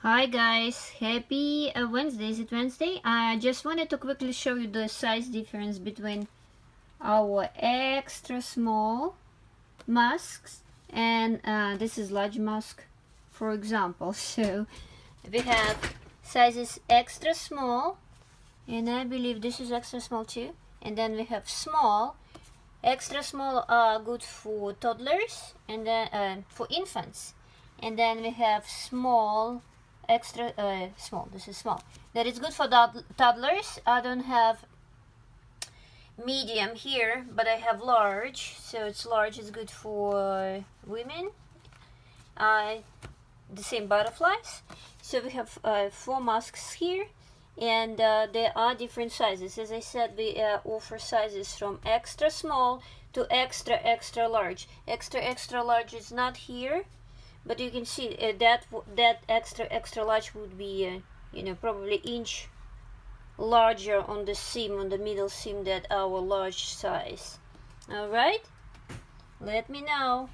Hi guys, happy Wednesday. Is it Wednesday? I just wanted to quickly show you the size difference between our extra small masks and this is large mask, for example. So we have sizes extra small, and I believe this is extra small too, and then we have small. Extra small are good for toddlers and then for infants, and then we have small, extra small. This is small. That is good for toddlers. I don't have medium here, but I have large, so it's large. Is good for women. The same butterflies. So we have 4 masks here, and there are different sizes. As I said, we offer sizes from extra small to extra extra large. Extra large is not here, but you can see that extra extra large would be probably inch larger on the seam, on the middle seam, that our large size. All right, let me know.